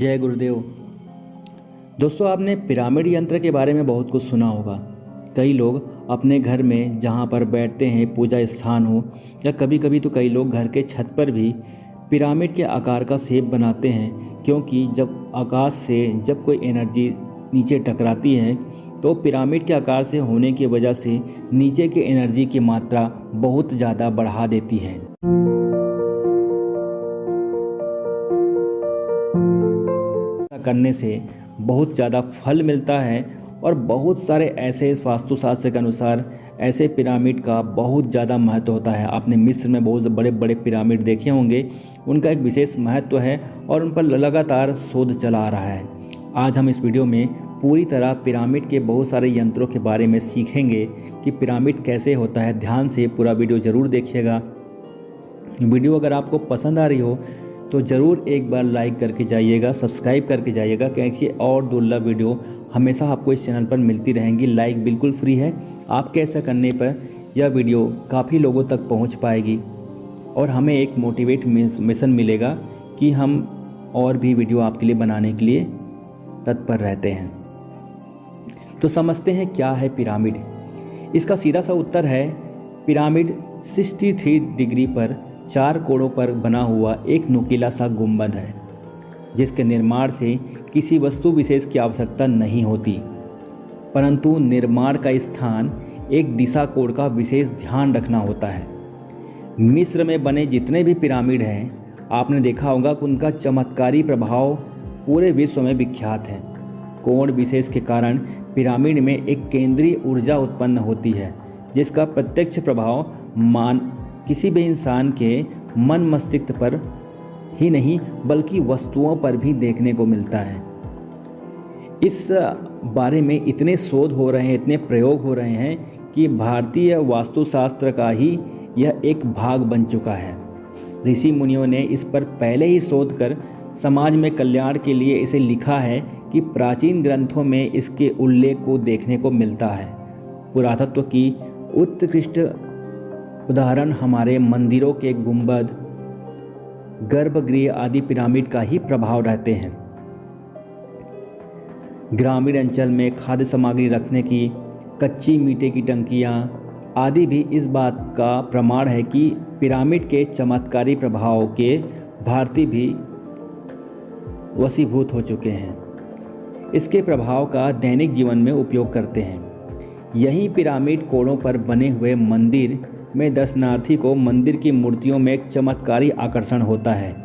जय गुरुदेव। दोस्तों, आपने पिरामिड यंत्र के बारे में बहुत कुछ सुना होगा। कई लोग अपने घर में जहाँ पर बैठते हैं, पूजा स्थान हो, या कभी कभी तो कई लोग घर के छत पर भी पिरामिड के आकार का शेप बनाते हैं, क्योंकि जब आकाश से जब कोई एनर्जी नीचे टकराती है तो पिरामिड के आकार से होने की वजह से नीचे की एनर्जी की मात्रा बहुत ज़्यादा बढ़ा देती है। करने से बहुत ज़्यादा फल मिलता है और बहुत सारे ऐसे वास्तुशास्त्र के अनुसार ऐसे पिरामिड का बहुत ज़्यादा महत्व होता है। आपने मिस्र में बहुत बड़े बड़े पिरामिड देखे होंगे, उनका एक विशेष महत्व है और उन पर लगातार शोध चला आ रहा है। आज हम इस वीडियो में पूरी तरह पिरामिड के बहुत सारे यंत्रों के बारे में सीखेंगे कि पिरामिड कैसे होता है। ध्यान से पूरा वीडियो ज़रूर देखिएगा। वीडियो अगर आपको पसंद आ रही हो तो ज़रूर एक बार लाइक करके जाइएगा, सब्सक्राइब करके जाइएगा, क्योंकि और दुर्लभ वीडियो हमेशा आपको इस चैनल पर मिलती रहेंगी। लाइक बिल्कुल फ्री है। आपके ऐसा करने पर यह वीडियो काफ़ी लोगों तक पहुंच पाएगी और हमें एक मोटिवेट मिशन मिलेगा कि हम और भी वीडियो आपके लिए बनाने के लिए तत्पर रहते हैं। तो समझते हैं क्या है पिरामिड। इसका सीधा सा उत्तर है पिरामिड 63 डिग्री पर 4 कोणों पर बना हुआ एक नुकीला सा गुंबद है, जिसके निर्माण से किसी वस्तु विशेष की आवश्यकता नहीं होती, परंतु निर्माण का स्थान एक दिशा कोण का विशेष ध्यान रखना होता है। मिस्र में बने जितने भी पिरामिड हैं, आपने देखा होगा कि उनका चमत्कारी प्रभाव पूरे विश्व में विख्यात है। कोण विशेष के कारण पिरामिड में एक केंद्रीय ऊर्जा उत्पन्न होती है, जिसका प्रत्यक्ष प्रभाव किसी भी इंसान के मन मस्तिष्क पर ही नहीं बल्कि वस्तुओं पर भी देखने को मिलता है। इस बारे में इतने शोध हो रहे हैं, इतने प्रयोग हो रहे हैं कि भारतीय वास्तुशास्त्र का ही यह एक भाग बन चुका है। ऋषि मुनियों ने इस पर पहले ही शोध कर समाज में कल्याण के लिए इसे लिखा है कि प्राचीन ग्रंथों में इसके उल्लेख को देखने को मिलता है। पुरातत्व की उत्कृष्ट उदाहरण हमारे मंदिरों के गुंबद, गर्भगृह आदि पिरामिड का ही प्रभाव रहते हैं। ग्रामीण अंचल में खाद्य सामग्री रखने की कच्ची मिट्टी की टंकियाँ आदि भी इस बात का प्रमाण है कि पिरामिड के चमत्कारी प्रभाव के भारतीय भी वशीभूत हो चुके हैं, इसके प्रभाव का दैनिक जीवन में उपयोग करते हैं। यही पिरामिड कोणों पर बने हुए मंदिर में दर्शनार्थी को मंदिर की मूर्तियों में एक चमत्कारी आकर्षण होता है।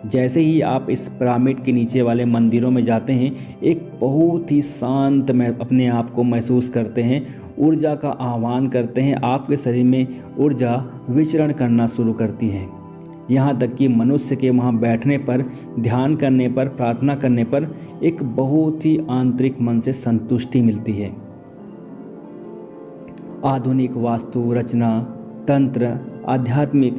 जैसे ही आप इस पिरामिड के नीचे वाले मंदिरों में जाते हैं, एक बहुत ही शांत में अपने आप को महसूस करते हैं, ऊर्जा का आह्वान करते हैं, आपके शरीर में ऊर्जा विचरण करना शुरू करती है। यहाँ तक कि मनुष्य के वहाँ बैठने पर, ध्यान करने पर, प्रार्थना करने पर एक बहुत ही आंतरिक मन से संतुष्टि मिलती है। आधुनिक वास्तु रचना तंत्र आध्यात्मिक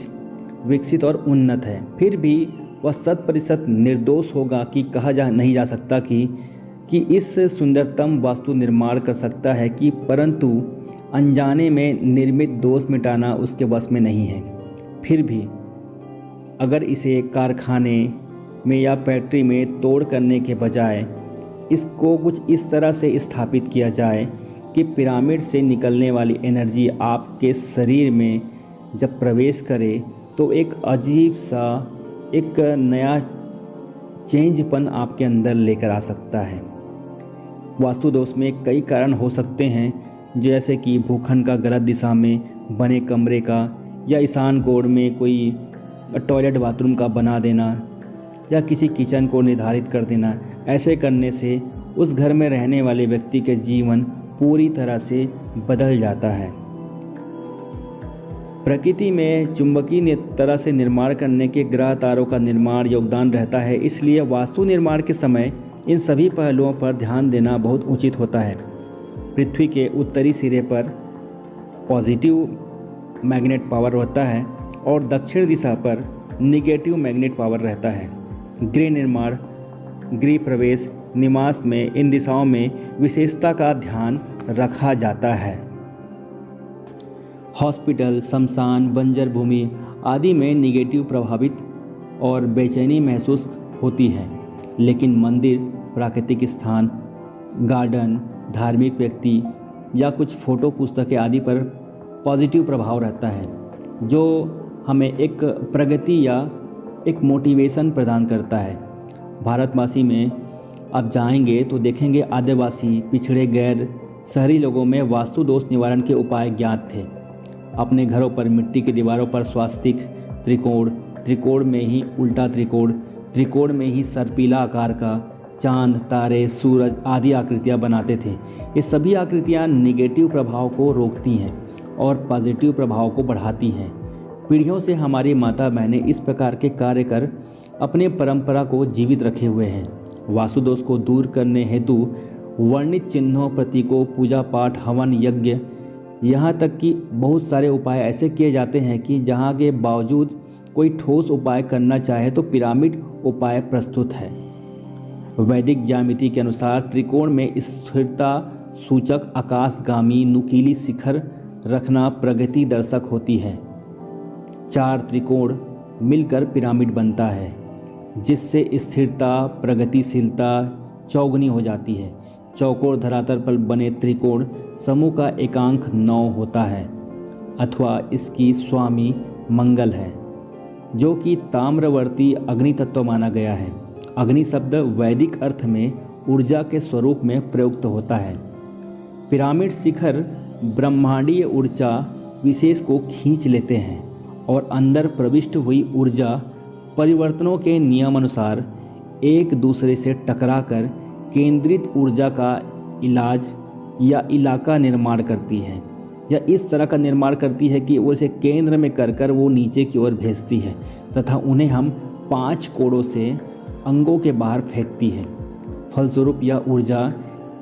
विकसित और उन्नत है, फिर भी वह 100% निर्दोष होगा कि कहा नहीं जा सकता कि इस सुंदरतम वास्तु निर्माण कर सकता है कि परंतु अनजाने में निर्मित दोष मिटाना उसके वश में नहीं है। फिर भी अगर इसे कारखाने में या फैक्ट्री में तोड़ करने के बजाय इसको कुछ इस तरह से स्थापित किया जाए कि पिरामिड से निकलने वाली एनर्जी आपके शरीर में जब प्रवेश करे तो एक अजीब सा एक नया चेंजपन आपके अंदर लेकर आ सकता है। वास्तु दोष में कई कारण हो सकते हैं, जैसे कि भूखंड का गलत दिशा में बने कमरे का, या ईशान कोण में कोई टॉयलेट बाथरूम का बना देना, या किसी किचन को निर्धारित कर देना। ऐसे करने से उस घर में रहने वाले व्यक्ति के जीवन पूरी तरह से बदल जाता है। प्रकृति में चुंबकीय तरह से निर्माण करने के ग्रह तारों का निर्माण योगदान रहता है, इसलिए वास्तु निर्माण के समय इन सभी पहलुओं पर ध्यान देना बहुत उचित होता है। पृथ्वी के उत्तरी सिरे पर पॉजिटिव मैग्नेट पावर होता है और दक्षिण दिशा पर निगेटिव मैग्नेट पावर रहता है। गृह निर्माण, गृह प्रवेश, निवास में इन दिशाओं में विशेषता का ध्यान रखा जाता है। हॉस्पिटल, शमशान, बंजर भूमि आदि में निगेटिव प्रभावित और बेचैनी महसूस होती है। लेकिन मंदिर, प्राकृतिक स्थान, गार्डन, धार्मिक व्यक्ति या कुछ फ़ोटो पुस्तकें आदि पर पॉजिटिव प्रभाव रहता है, जो हमें एक प्रगति या एक मोटिवेशन प्रदान करता है। भारतवासी में आप जाएंगे तो देखेंगे आदिवासी, पिछड़े, गैर शहरी लोगों में वास्तु दोष निवारण के उपाय ज्ञात थे। अपने घरों पर मिट्टी की दीवारों पर स्वास्तिक, त्रिकोण, त्रिकोण में ही उल्टा त्रिकोण, त्रिकोण में ही सर्पिला आकार का, चांद, तारे, सूरज आदि आकृतियाँ बनाते थे। ये सभी आकृतियाँ निगेटिव प्रभाव को रोकती हैं और पॉजिटिव प्रभाव को बढ़ाती हैं। पीढ़ियों से हमारी माता बहनें इस प्रकार के कार्य कर अपने परंपरा को जीवित रखे हुए हैं। वास्तु दोष को दूर करने हेतु वर्णित चिन्हों, प्रतीकों, पूजा पाठ, हवन, यज्ञ, यहाँ तक कि बहुत सारे उपाय ऐसे किए जाते हैं कि जहाँ के बावजूद कोई ठोस उपाय करना चाहे तो पिरामिड उपाय प्रस्तुत है। वैदिक ज्यामिति के अनुसार त्रिकोण में स्थिरता सूचक आकाशगामी नुकीली शिखर रखना प्रगति दर्शक होती है। 4 त्रिकोण मिलकर पिरामिड बनता है, जिससे स्थिरता, प्रगतिशीलता चौगुनी हो जाती है। चौकोर धरातल पर बने त्रिकोण समूह का एकांक 9 होता है अथवा इसकी स्वामी मंगल है, जो कि ताम्रवर्ती अग्नि तत्व माना गया है। अग्नि शब्द वैदिक अर्थ में ऊर्जा के स्वरूप में प्रयुक्त होता है। पिरामिड शिखर ब्रह्मांडीय ऊर्जा विशेष को खींच लेते हैं और अंदर प्रविष्ट हुई ऊर्जा परिवर्तनों के नियमानुसार एक दूसरे से टकराकर केंद्रित ऊर्जा का इलाज या इलाका निर्माण करती है, या इस तरह का निर्माण करती है कि वो इसे केंद्र में कर वो नीचे की ओर भेजती है तथा उन्हें हम 5 कोणों से अंगों के बाहर फेंकती है। फलस्वरूप यह ऊर्जा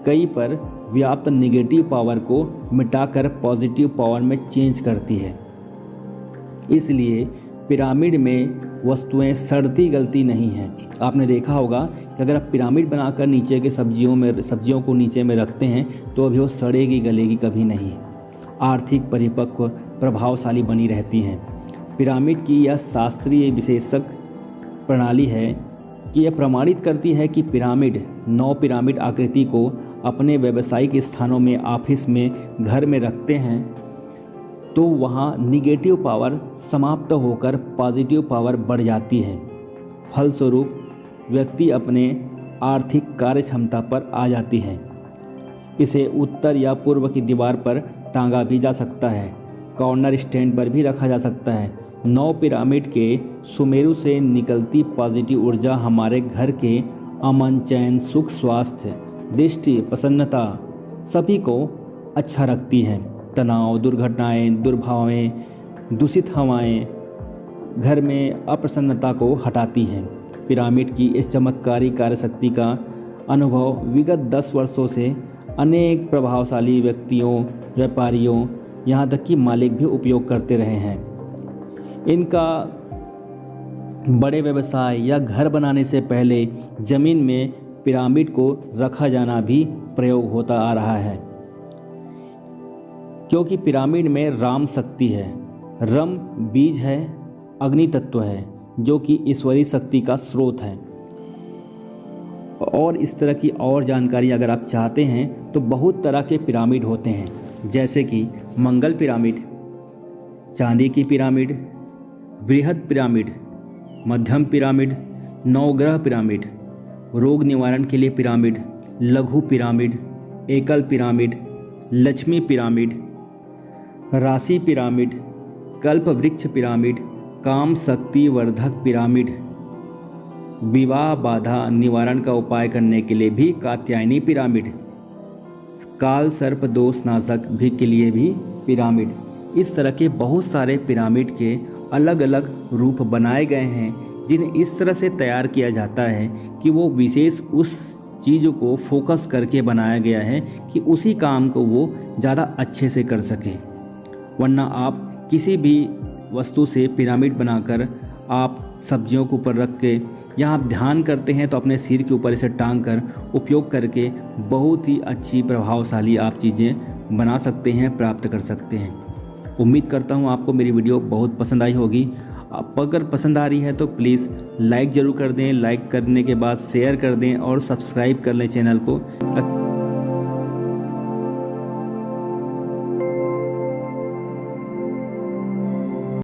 कई पर व्याप्त निगेटिव पावर को मिटाकर पॉजिटिव पावर में चेंज करती है। इसलिए पिरामिड में वस्तुएं सड़ती गलती नहीं है। आपने देखा होगा कि अगर आप पिरामिड बनाकर नीचे के सब्जियों को नीचे में रखते हैं तो अभी वो सड़ेगी गलेगी कभी नहीं। आर्थिक परिपक्व प्रभावशाली बनी रहती हैं। पिरामिड की यह शास्त्रीय विशेषक प्रणाली है कि यह प्रमाणित करती है कि पिरामिड 9 पिरामिड आकृति को अपने व्यावसायिक स्थानों में, ऑफिस में, घर में रखते हैं तो वहाँ निगेटिव पावर समाप्त होकर पॉजिटिव पावर बढ़ जाती है। फलस्वरूप व्यक्ति अपने आर्थिक कार्य क्षमता पर आ जाती है। इसे उत्तर या पूर्व की दीवार पर टांगा भी जा सकता है, कॉर्नर स्टैंड पर भी रखा जा सकता है। 9 पिरामिड के सुमेरु से निकलती पॉजिटिव ऊर्जा हमारे घर के अमन, चैन, सुख, स्वास्थ्य, दृष्टि, प्रसन्नता सभी को अच्छा रखती है। तनाव, दुर्घटनाएं, दुर्भावनाएं, दूषित हवाएं घर में अप्रसन्नता को हटाती हैं। पिरामिड की इस चमत्कारी कार्यशक्ति का अनुभव विगत 10 वर्षों से अनेक प्रभावशाली व्यक्तियों, व्यापारियों, यहाँ तक कि मालिक भी उपयोग करते रहे हैं। इनका बड़े व्यवसाय या घर बनाने से पहले ज़मीन में पिरामिड को रखा जाना भी प्रयोग होता आ रहा है, क्योंकि पिरामिड में राम शक्ति है। रम बीज है, अग्नि तत्व है, जो कि ईश्वरीय शक्ति का स्रोत है। और इस तरह की और जानकारी अगर आप चाहते हैं तो बहुत तरह के पिरामिड होते हैं, जैसे कि मंगल पिरामिड, चांदी की पिरामिड, बृहद पिरामिड, मध्यम पिरामिड, नवग्रह पिरामिड, रोग निवारण के लिए पिरामिड, लघु पिरामिड, एकल पिरामिड, लक्ष्मी पिरामिड, राशि पिरामिड, कल्प वृक्ष पिरामिड, काम शक्ति वर्धक पिरामिड, विवाह बाधा निवारण का उपाय करने के लिए भी कात्यायनी पिरामिड, काल सर्प दोष नाशक भी के लिए भी पिरामिड। इस तरह के बहुत सारे पिरामिड के अलग अलग रूप बनाए गए हैं, जिन्हें इस तरह से तैयार किया जाता है कि वो विशेष उस चीज़ों को फोकस करके बनाया गया है कि उसी काम को वो ज़्यादा अच्छे से कर सके। वरना आप किसी भी वस्तु से पिरामिड बनाकर आप सब्जियों के ऊपर रख के या आप ध्यान करते हैं तो अपने सिर के ऊपर इसे टांग कर उपयोग करके बहुत ही अच्छी प्रभावशाली आप चीज़ें बना सकते हैं, प्राप्त कर सकते हैं। उम्मीद करता हूँ आपको मेरी वीडियो बहुत पसंद आई होगी। आप अगर पसंद आ रही है तो प्लीज़ लाइक ज़रूर कर दें, लाइक करने के बाद शेयर कर दें और सब्सक्राइब कर लें चैनल को।